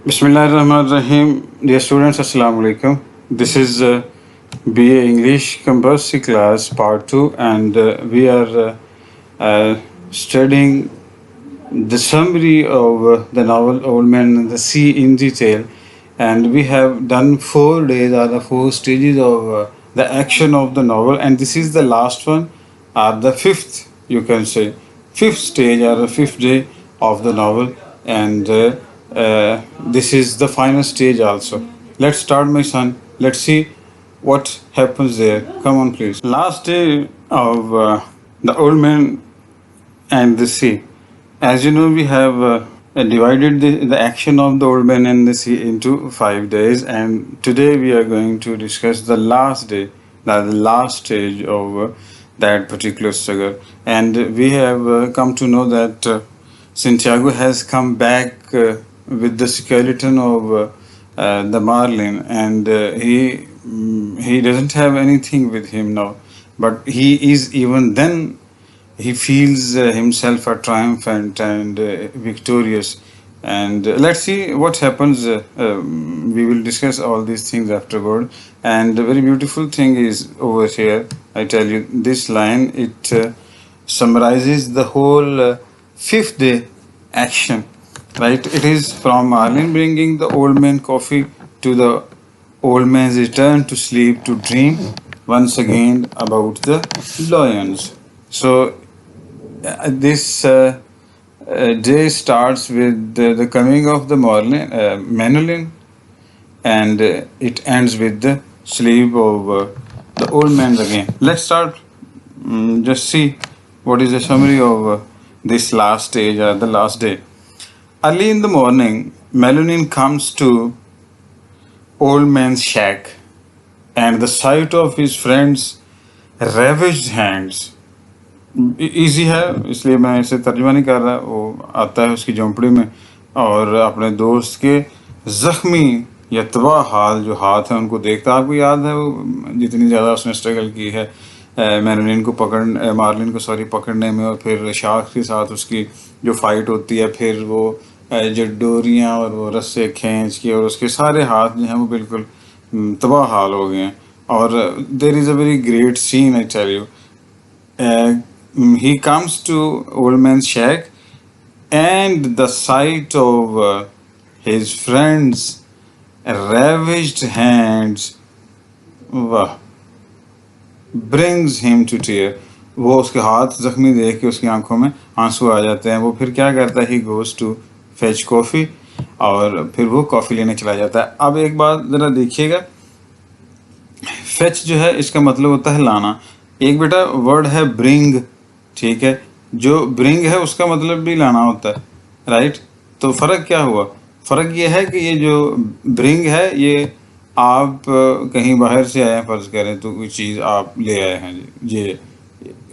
Bismillahirrahmanirrahim. Dear students, Assalamu alaikum. This is BA English Compulsory Class Part 2, and we are studying the summary of the novel Old Man and the Sea in detail. And we have done 4 days or the 4 stages of the action of the novel, and this is the last one, or the fifth, you can say, fifth stage or the fifth day of the novel, and this is the final stage also. Let's start, my son. Let's see what happens there. Come on, please. Last day of the Old Man and the Sea. As you know, we have divided the action of the Old Man and the Sea into 5 days, and today we are going to discuss the last day, the last stage of that particular struggle. And we have come to know that Santiago has come back with the skeleton of the Marlin, and he doesn't have anything with him now, but he is even then he feels himself a triumphant and victorious. And let's see what happens. We will discuss all these things afterward. And the very beautiful thing is over here, I tell you, this line, it summarizes the whole fifth day action, right? It is from Marlin bringing the old man coffee to the old man's return to sleep to dream once again about the lions. So this day starts with the coming of the Manolin, and it ends with the sleep of the old man again. Let's start. Just see what is the summary of this last stage or the last day. Early in the morning, Melonin comes to old man's shack, and the sight of his friend's ravaged hands. Easy है, इसलिए मैं इसे तर्जुमा नहीं कर रहा. वो आता है उसकी झोंपड़ी में और अपने दोस्त के ज़ख्मी या तबाह हाल जो हाथ हैं उनको देखता. आपको याद है वो जितनी ज़्यादा उसने स्ट्रगल की है मार्लिन को पकड़ने में, और फिर शार्क के साथ उसकी जो फाइट होती है, फिर वो जो डोरियाँ और वो रस्से खींच के, और उसके सारे हाथ जो हैं वो बिल्कुल तबाह हाल हो गए हैं. और there is a very great scene, I tell you. He comes to old man's shack, and the sight of his friend's ravaged hands, brings him to tear. वो उसके हाथ जख्मी देख के उसकी आंखों में आंसू आ जाते हैं. वो फिर क्या करता है, he goes to fetch coffee, और फिर वो कॉफ़ी लेने चला जाता है. अब एक बात ज़रा देखिएगा, fetch जो है इसका मतलब होता है लाना. एक बेटा वर्ड है ब्रिंग, ठीक है. जो ब्रिंग है उसका मतलब भी लाना होता है, राइट. तो फ़र्क क्या हुआ? फ़र्क ये है कि ये जो ब्रिंग है ये आप कहीं बाहर से आए हैं, फ़र्ज़ करें तो कोई चीज़ आप ले आए हैं जी, ये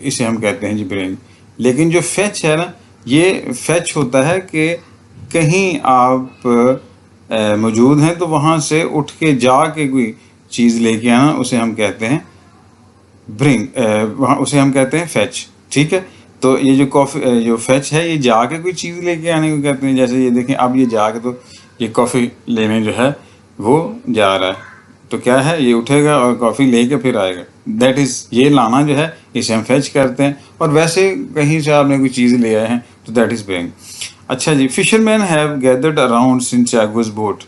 इसे हम कहते हैं जी ब्रिंग. लेकिन जो फेच है ना, ये फेच होता है कि कहीं आप मौजूद हैं तो वहाँ से उठ के जा के कोई चीज़ लेके आना, उसे हम कहते हैं ब्रिंग, वहाँ उसे हम कहते हैं फेच, ठीक है. तो ये जो कॉफ़ी जो फेच है, ये जाके कोई चीज़ लेके आने को कहते हैं. जैसे ये देखें, अब ये जाके तो ये कॉफ़ी लेने जो है वो जा रहा है, तो क्या है, ये उठेगा और कॉफ़ी लेके फिर आएगा. दैट इज़, ये लाना जो है इसे हम फेच करते हैं. और वैसे कहीं से आपने कोई चीज़ ले आए हैं तो दैट इज़ ब्रिंग. अच्छा जी. Fisherman have gathered around Santiago's boat.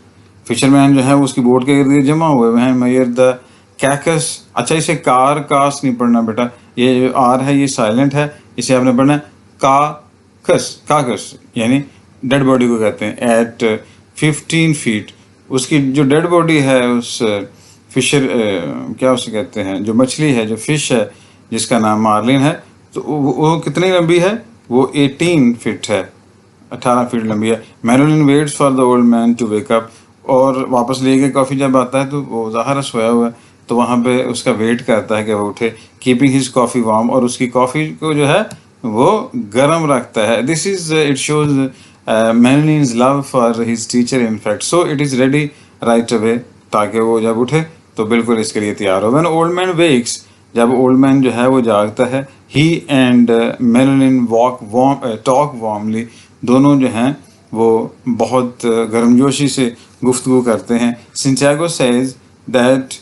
Fisherman जो है वो उसकी बोट के इर्द जमा हुए हैं. Mayor the caucus. अच्छा, इसे कार कास नहीं पढ़ना बेटा, ये जो आर है ये साइलेंट है, इसे आपने पढ़ना है काकस, यानी डेड बॉडी को कहते हैं. एट 15 फीट उसकी जो डेड बॉडी है, उस फिशर क्या उसे कहते हैं, जो मछली है, जो फिश है जिसका नाम मार्लिन है, तो वो कितनी लंबी है? वो 18 फीट है, 18 फीट लंबी है. Manolin waits for the old man to wake up. और वापस ले गए कॉफ़ी जब आता है तो वो ज़ाहिर सोया हुआ है, तो वहाँ पे उसका वेट करता है कि वो उठे. कीपिंग हिज कॉफ़ी वार्म, और उसकी कॉफ़ी को जो है वो गर्म रखता है. This is, it shows Manolin's love for his teacher in fact. So it is ready right away, ताकि वो जब उठे तो बिल्कुल इसके लिए तैयार हो. व्हेन ओल्ड मैन वेक्स, जब ओल्ड मैन जो है वो जागता है, ही एंड मेलोनिन टॉक वार्मली, दोनों जो हैं वो बहुत गर्मजोशी से गुफ्तगू करते हैं। Santiago says that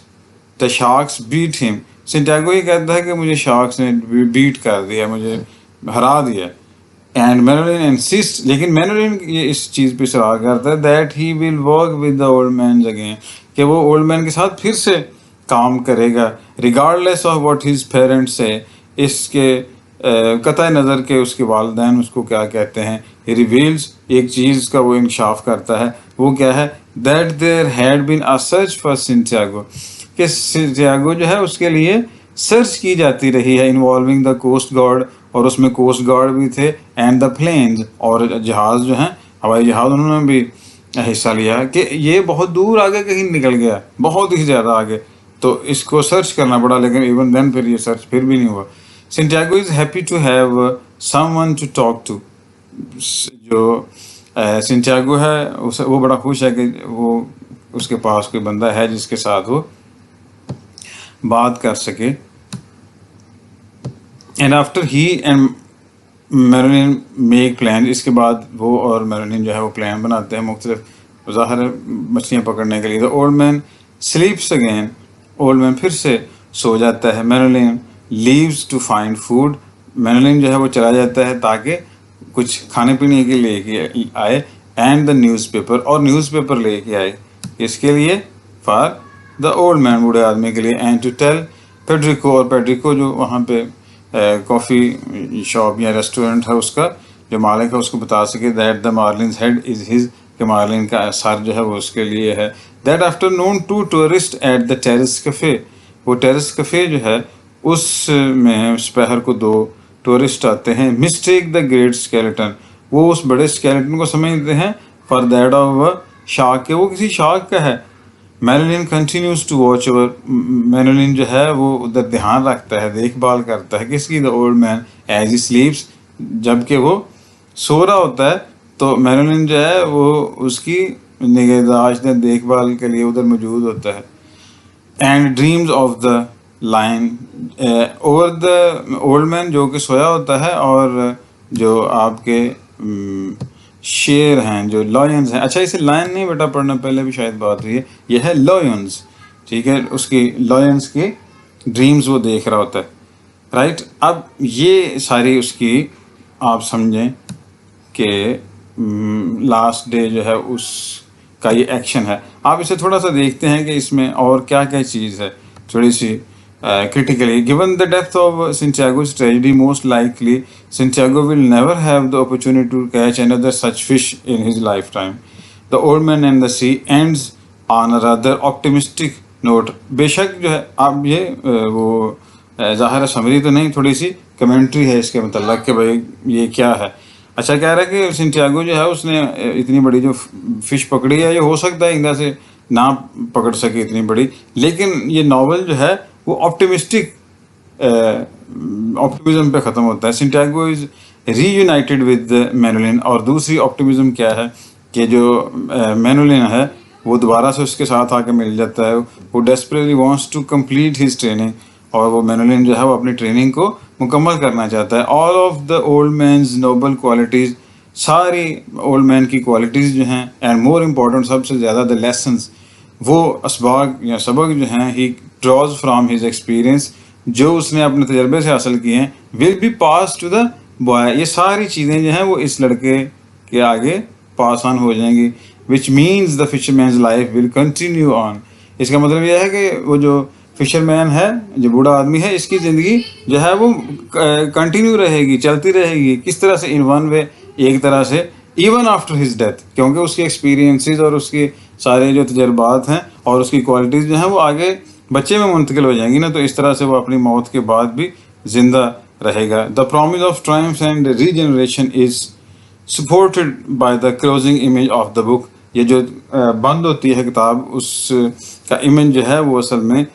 the sharks beat him. Santiago ये कहता है कि मुझे शार्क्स ने बीट कर दिया, मुझे हरा दिया। एंड मेनोलिन इंसिस्ट, लेकिन मेनोलिन ये इस चीज़ पे इसरार करता है that he will work with the old man again, कि वो ओल्ड मैन के साथ फिर से काम करेगा regardless of what his parents से। इसके कतई नज़र के उसके वालिदैन उसको क्या कहते हैं। ही रिवील्स, एक चीज़ का वो इंकशाफ करता है, वो क्या है, that there had been a search for Santiago, कि सिंटियागो जो है उसके लिए सर्च की जाती रही है, इन्वॉल्विंग द कोस्ट गार्ड, और उसमें कोस्ट गार्ड भी थे, एंड द प्लेन्स, और जहाज़ जो हैं हवाई जहाज़ उन्होंने भी हिस्सा लिया, कि ये बहुत दूर आगे कहीं निकल गया, बहुत ही ज़्यादा आगे, तो इसको सर्च करना पड़ा, लेकिन इवन देन फिर ये सर्च फिर भी नहीं हुआ। Santiago is happy to have someone to talk to. जो सिंटियागो है उसे वो बड़ा खुश है कि वो उसके पास कोई बंदा है जिसके साथ वो बात कर सके। And after he and Manolin make plan, इसके बाद वो और मेरोलिन जो है वो प्लान बनाते हैं मुख्तलिफ ज़ाहिर मछलियाँ पकड़ने के लिए। The old man स्लीप्स again, old man फिर से सो जाता है। मेरोलिन लीव्स टू फाइंड फूड, मेरोलिन जो है वो चला जाता है ताकि कुछ खाने पीने के लिए आए। एंड द न्यूज़पेपर, और न्यूज़पेपर लेके आए, इसके लिए फॉर द ओल्ड मैन, बूढ़े आदमी के लिए। एंड टू टेल पेड्रिको, और पेड्रिको जो वहाँ पे कॉफ़ी शॉप या रेस्टोरेंट है उसका जो मालिक है उसको बता सके that the marlin's head is his, कि मार्लिन का सर जो है वो उसके लिए है। That afternoon two tourist at the terrace cafe, वो टेरेस कैफ़े जो है उसमें दोपहर को 2 टूरिस्ट आते हैं। मिस्टेक द ग्रेट स्केलेटन, वो उस बड़े स्केलेटन को समझते हैं फॉर दैट ऑफ शार्क, के वो किसी शार्क का है। मेरोलिन कंटिन्यूज टू वॉच ओवर, मेरोलिन जो है वो उधर ध्यान रखता है, देखभाल करता है किसकी, the old man as he sleeps, जबकि वो सो रहा होता है तो मेरोलिन जो है वो उसकी निगहदाश्त देखभाल के लिए उधर मौजूद होता है। And dreams of the line over the old man, जो कि सोया होता है, और जो आपके शेर हैं, जो लॉयंस हैं। अच्छा, इसे लायन नहीं बेटा पढ़ना, पहले भी शायद बात हुई है, यह है लॉयंस, ठीक है, उसकी लॉयंस की ड्रीम्स वो देख रहा होता है, राइट। अब ये सारी उसकी आप समझें कि लास्ट डे जो है उसका ये एक्शन है। आप इसे थोड़ा सा देखते हैं कि इसमें और क्या क्या चीज़ है, थोड़ी सी critically. Given the death of Santiago's tragedy, most likely Santiago will never have the opportunity to catch another such fish in his lifetime. The Old Man and the Sea ends on a rather optimistic note. बेशक जो है आप ये वो ज़ाहिर summary तो नहीं, थोड़ी सी कमेंट्री है इसके मतलब कि भाई ये क्या है। अच्छा, कह रहा है कि सिंटियागो जो है उसने इतनी बड़ी जो फिश पकड़ी है, ये हो सकता है इंदा से ना पकड़ सके इतनी बड़ी, लेकिन ये नावल जो है वो ऑप्टिमिस्टिक ऑप्टिमिज्म पे ख़त्म होता है। सिंटियागो इज़ रीयूनाइटेड विद मेनोलिन, और दूसरी ऑप्टिमिज्म क्या है कि जो मेनोलिन है वो दोबारा से उसके साथ आके मिल जाता है। वो desperately wants to complete his training, और वो मेनोलिन जो है वो अपनी ट्रेनिंग को मुकम्मल करना चाहता है। All of the old man's noble qualities, सारी ओल्ड मैन की क्वालिटीज़ जो हैं, एंड मोर इम्पॉर्टेंट सबसे ज़्यादा द लेसन्स, वो असबाग या सबक जो हैं, he draws from his experience, जो उसने अपने तजर्बे से हासिल किए हैं, will be pass to the boy, ये सारी चीज़ें जो हैं वो इस लड़के के आगे पास ऑन हो जाएंगी। Which means the fisherman's life will continue on, इसका मतलब यह है कि वो जो फिशरमैन है, जो बूढ़ा आदमी है, इसकी ज़िंदगी जो है वो कंटिन्यू रहेगी, चलती रहेगी। किस तरह से? इन वन वे, एक तरह से इवन आफ्टर हिज डेथ, क्योंकि उसके एक्सपीरियंसेस और उसके सारे जो तजर्बात हैं और उसकी क्वालिटीज़ जो हैं वो आगे बच्चे में मुंतकिल हो जाएंगी ना, तो इस तरह से वो अपनी मौत के बाद भी ज़िंदा रहेगा। The promise of Triumph and regeneration is supported by the closing image of the book, ये जो बंद होती है किताब, उसका इमेज जो है वो असल में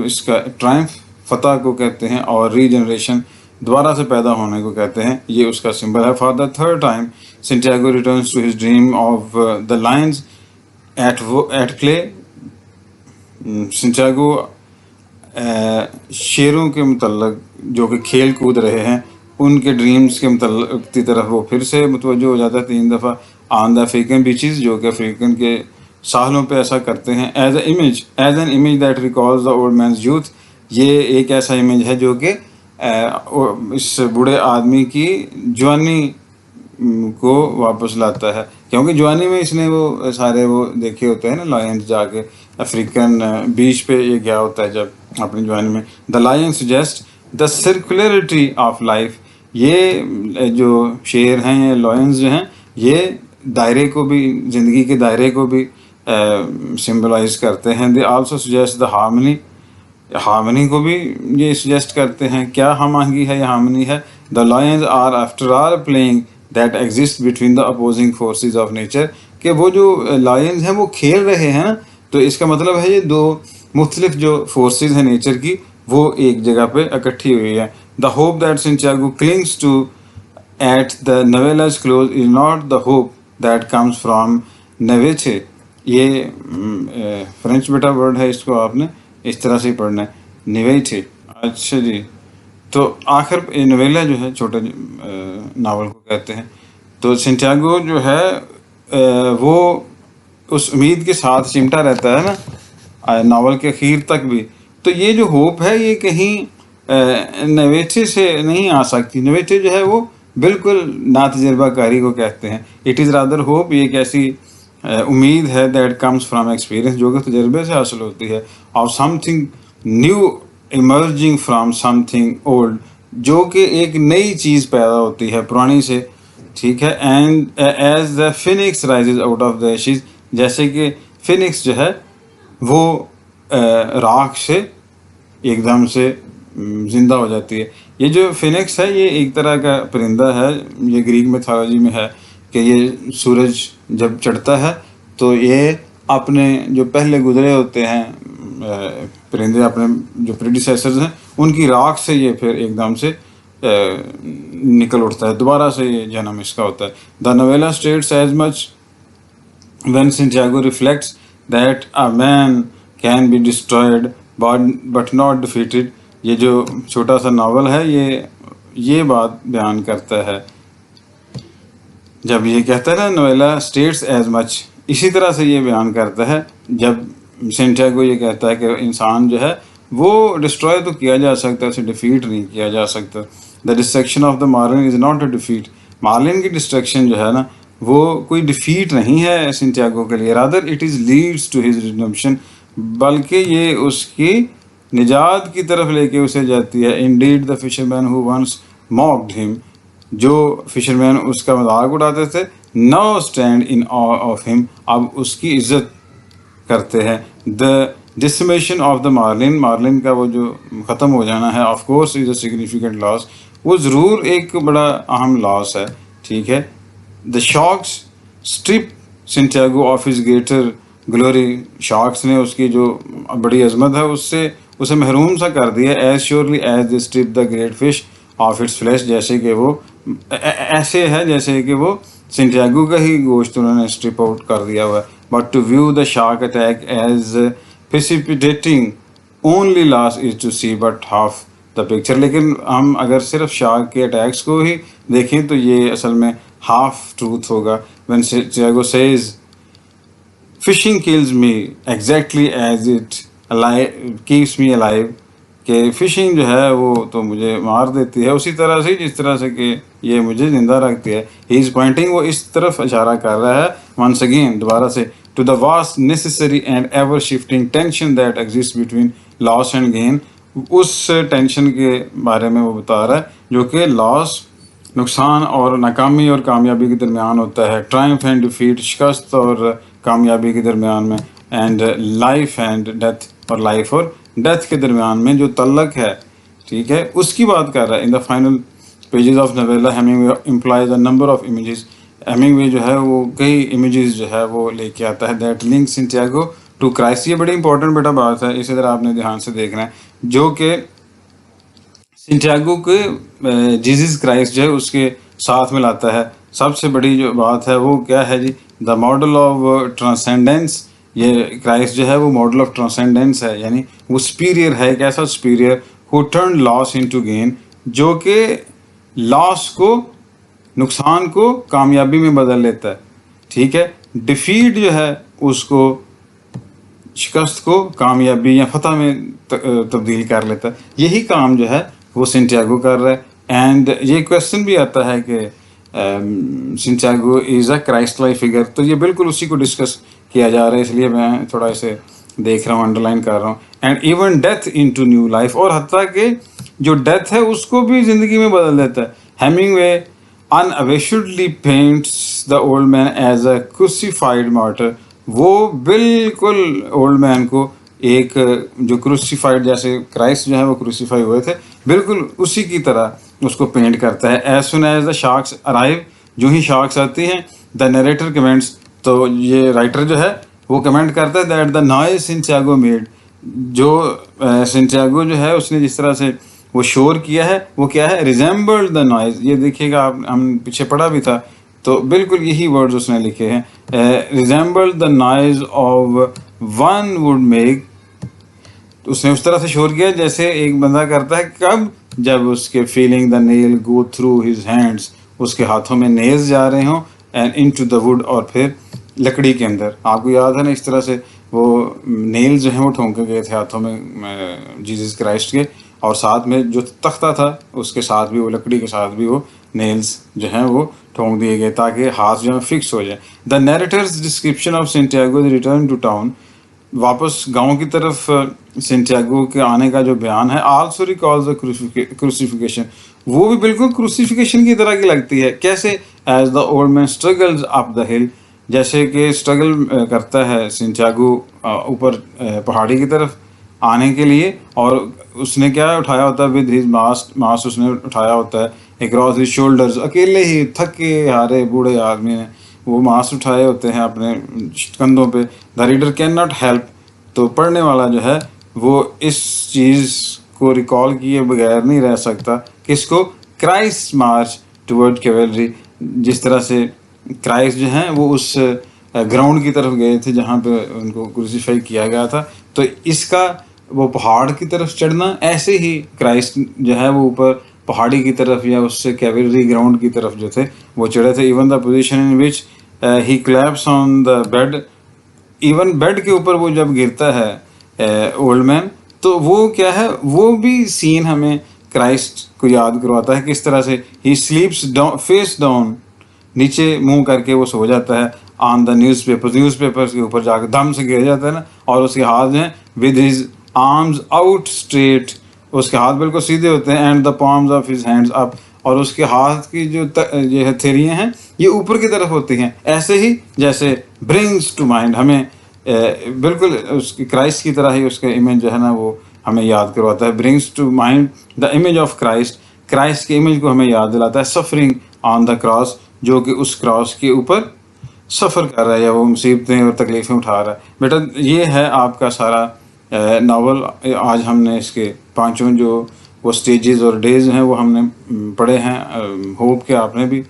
इसका ट्रायम्फ फतह को कहते हैं, और रीजनरेशन दोबारा से पैदा होने को कहते हैं, ये उसका सिंबल है। For the third time Santiago returns to his dream of the lions at play. Santiago शेरों के मतलब जो कि खेल कूद रहे हैं उनके ड्रीम्स के मतलब की तरफ वो फिर से मुतवज्जो हो जाता है 3 दफ़ा। ऑन द अफ्रीकन बीचेस, जो कि अफ्रीकन के साहलों पे ऐसा करते हैं। As an image that recalls the old man's youth, ये एक ऐसा इमेज है जो कि इस बूढ़े आदमी की जवानी को वापस लाता है, क्योंकि जवानी में इसने वो सारे वो देखे होते हैं ना लायंस, जाके अफ्रीकन बीच पे ये गया होता है जब अपनी जवानी में। The lion suggest the circularity of life, ये जो शेर हैं, ये लायंस जो हैं, ये दायरे को भी, ज़िंदगी के दायरे को भी सिम्बलाइज करते हैं। They also suggest the harmony को भी ये सजेस्ट करते हैं। क्या हम आहंगी है या हार्मनी है? The lions are after all playing that exist between the opposing forces of nature, कि वो जो लायंस हैं वो खेल रहे हैं ना, तो इसका मतलब है ये दो मुख्तलिफ जो फोर्सेस हैं नेचर की, वो एक जगह पे इकट्ठी हुई है। The hope that Santiago clings to at the novella's close is not the hope that comes from naivete. ये फ्रेंच बेटा वर्ड है, इसको आपने इस तरह से ही पढ़ना है, निवेचे। अच्छा जी, तो आखिर नवेला जो है छोटे नावल को कहते हैं। तो सेंटियागो जो है वो उस उम्मीद के साथ चिमटा रहता है ना नावल के अखीर तक भी। तो ये जो होप है ये कहीं नवेचे से नहीं आ सकती। नवेचे जो है वो बिल्कुल ना तजर्बाकारी को कहते हैं। इट इज़ रादर होप, ये एक ऐसी उम्मीद है दैट कम्स फ्रॉम एक्सपीरियंस, जो कि तजर्बे से हासिल होती है, of something new emerging from something old, जो कि एक नई चीज़ पैदा होती है पुरानी से, ठीक है। And as the phoenix rises out of the ashes, जैसे कि फिनिक्स जो है वो राख से एकदम से ज़िंदा हो जाती है। ये जो फिनिक्स है ये एक तरह का परिंदा है, ये ग्रीक मैथोलॉजी में है कि ये सूरज जब चढ़ता है तो ये अपने जो पहले गुजरे होते हैं परिंदे, अपने जो प्रीडिसेसर्स हैं, उनकी राख से ये फिर एकदम से निकल उठता है, दोबारा से ये जन्म इसका होता है। The novella states as much when Santiago reflects that a man can be destroyed but not defeated। ये जो छोटा सा नावल है ये बात बयान करता है, जब ये कहता है ना नोवेला स्टेट्स एज मच, इसी तरह से ये बयान करता है जब सेंटियागो ये कहता है कि इंसान जो है वो डिस्ट्रॉय तो किया जा सकता है, उसे डिफीट नहीं किया जा सकता। The destruction of the marlin is not a defeat, marlin की डिस्ट्रक्शन जो है ना वो कोई डिफीट नहीं है सेंटियागो के लिए, rather it is leads to his redemption, बल्कि ये उसकी निजात की तरफ लेके उसे जाती है। Indeed the fisherman who once mocked him, जो फिशरमैन उसका मजाक उड़ाते थे, now stand in awe of him, अब उसकी इज्जत करते हैं। The decimation of the marlin, marlin का वो जो ख़त्म हो जाना है, of course is a significant loss, वो ज़रूर एक बड़ा अहम लॉस है, ठीक है। The sharks strip Santiago of his greater glory, sharks ने उसकी जो बड़ी अजमत है उससे उसे महरूम सा कर दिया। As surely as the strip the great fish of its flesh, जैसे कि वो ऐसे है जैसे कि वो सेंटियागो का ही गोश्त उन्होंने स्ट्रिप आउट कर दिया हुआ है। But to view the shark attack as precipitating only loss is to see but half the picture, लेकिन हम अगर सिर्फ शार्क के अटैक्स को ही देखें तो ये असल में हाफ ट्रूथ होगा। When Santiago says fishing kills me exactly as it keeps me alive, कि फ़िशिंग जो है वो तो मुझे मार देती है उसी तरह से जिस तरह से कि ये मुझे ज़िंदा रखती है। ही इज़ पॉइंटिंग, वो इस तरफ इशारा कर रहा है वंस अगेन दोबारा से, to the vast necessary and ever shifting tension that exist between loss and gain, उस टेंशन के बारे में वो बता रहा है जो कि लॉस नुकसान और नाकामी और कामयाबी के दरमियान होता है, ट्रायम्फ एंड डिफीट शिकस्त और कामयाबी के दरमियान में, एंड लाइफ एंड डेथ और लाइफ और डेथ के दरमियान में जो तल्लक है, ठीक है, उसकी बात कर रहा है। In the final pages of novella Hemingway implies a number of images, Hemingway जो है वो कई इमेजेस जो है वो लेके आता है, that link Santiago to Christ. ये बड़ी इंपॉर्टेंट बेटा बात है, इसी तरह आपने ध्यान से देखना है, जो कि सेंटियागो के जीसस क्राइस्ट जो है उसके साथ में लाता है। सबसे बड़ी जो बात है वो क्या है जी, द मॉडल ऑफ ट्रांसेंडेंस। ये क्राइस्ट जो है वो मॉडल ऑफ ट्रांसेंडेंस है, यानी वो सुपीरियर है, एक ऐसा superior who turn loss into gain, जो कि लॉस को, नुकसान को कामयाबी में बदल लेता है, ठीक है। डिफीट जो है उसको, शिकस्त को कामयाबी या फतह में तब्दील कर लेता है। यही काम जो है वो सेंटियागो कर रहा है। एंड ये क्वेश्चन भी आता है कि Santiago is a Christ like figure, तो ये बिल्कुल उसी को डिस्कस किया जा रहा है, इसलिए मैं थोड़ा इसे देख रहा हूँ, अंडरलाइन कर रहा हूँ। And even death into new life, और हत्ता कि जो डेथ है उसको भी ज़िंदगी में बदल देता है। Hemingway unabashedly paints the old man as a crucified martyr, वो बिल्कुल ओल्ड मैन को एक जो क्रूसिफाइड, जैसे क्राइस्ट जो है वो क्रूसिफाई हुए थे, बिल्कुल उसी की तरह उसको पेंट करता है। As soon as the sharks arrive, जो ही शार्क्स आती हैं, द नरेटर कमेंट्स, तो ये राइटर जो है वो कमेंट करता है that the noise Santiago made, जो सेंटियागो जो है उसने जिस तरह से वो शोर किया है वो क्या है, रिजेंबल्ड द नॉइज। ये देखिएगा आप, हम पीछे पढ़ा भी था, तो बिल्कुल यही वर्ड्स उसने लिखे हैं, resembled the noise of one would make, उसने उस तरह से शोर किया जैसे एक बंदा करता है, कब, जब उसके feeling the nail go through his hands, उसके हाथों में नेल्स जा रहे हों, एंड इनटू द वुड, और फिर लकड़ी के अंदर। आपको याद है ना, इस तरह से वो नेल्स जो हैं वो ठोंके गए थे हाथों में जीसस क्राइस्ट के, और साथ में जो तख्ता था उसके साथ भी वो, लकड़ी के साथ भी वो नेल्स जो हैं वो ठोंक दिए गए ताकि हाथ जो है फिक्स हो जाए। The narrator's description of Santiago the return to town, वापस गांव की तरफ सेंटियागो के आने का जो बयान है, आल्सो रिकॉल्स द क्रूसिफिकेशन, वो भी बिल्कुल क्रूसिफिकेशन की तरह की लगती है। कैसे, as the old man struggles up the hill, जैसे कि स्ट्रगल करता है सेंटियागो ऊपर पहाड़ी की तरफ आने के लिए, और उसने क्या उठाया होता है, विद हिज मास उसने उठाया होता है अक्रॉस हिज शोल्डर्स, अकेले ही थके हारे बूढ़े आदमी ने वो मास उठाए होते हैं अपने कंधों पे। The reader can not help, तो पढ़ने वाला जो है वो इस चीज़ को रिकॉल किए बगैर नहीं रह सकता, किसको, क्राइस्ट मार्च टुवर्ड कैवेलरी, जिस तरह से क्राइस्ट जो हैं वो उस ग्राउंड की तरफ गए थे जहाँ पे उनको क्रूसीफाई किया गया था, तो इसका वो पहाड़ की तरफ चढ़ना, ऐसे ही क्राइस्ट जो है वो ऊपर पहाड़ी की तरफ या उससे कैवेलरी ग्राउंड की तरफ जो थे वो चढ़े थे। Even the position in which he collapses on the bed, even bed के ऊपर वो जब गिरता है ओल्ड मैन, तो वो क्या है, वो भी सीन हमें क्राइस्ट को याद करवाता है, किस तरह से ही स्लीप्स डाउन, फेस डाउन, नीचे मुंह करके वो सो जाता है, ऑन द न्यूज़पेपर्स के ऊपर जाकर दम से गिर जाता है ना, और उसके हाथ जो हैं with his arms out straight, उसके हाथ बिल्कुल सीधे होते हैं, and the palms of his hands up, और उसके हाथ की जो ये हथेलियाँ हैं ये ऊपर की तरफ होती हैं, ऐसे ही जैसे ब्रिंग्स टू माइंड, हमें बिल्कुल उसकी क्राइस्ट की तरह ही उसका इमेज जो है ना वो हमें याद करवाता है। Brings to mind the image of Christ, Christ के इमेज को हमें याद दिलाता है। सफरिंग ऑन द क्रॉस, जो कि उस क्रॉस के ऊपर सफ़र कर रहा है या वो मुसीबतें और तकलीफ़ें उठा रहा है। बेटा ये है आपका सारा नावल। आज हमने इसके पांचों जो वो स्टेजेस और डेज हैं वो हमने पढ़े हैं। होप कि आपने भी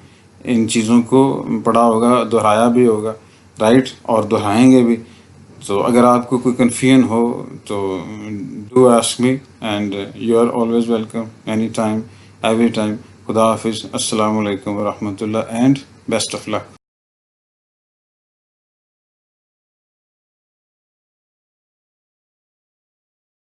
इन चीज़ों को पढ़ा होगा, दोहराया भी होगा, राइट, और दोहराएंगे भी। तो अगर आपको कोई कन्फ्यूजन हो तो do ask me, and you are always welcome any time, every time. खुदा हाफिज़, अस्सलाम वालेकुम व रहमतुल्लाह, एंड बेस्ट ऑफ लक।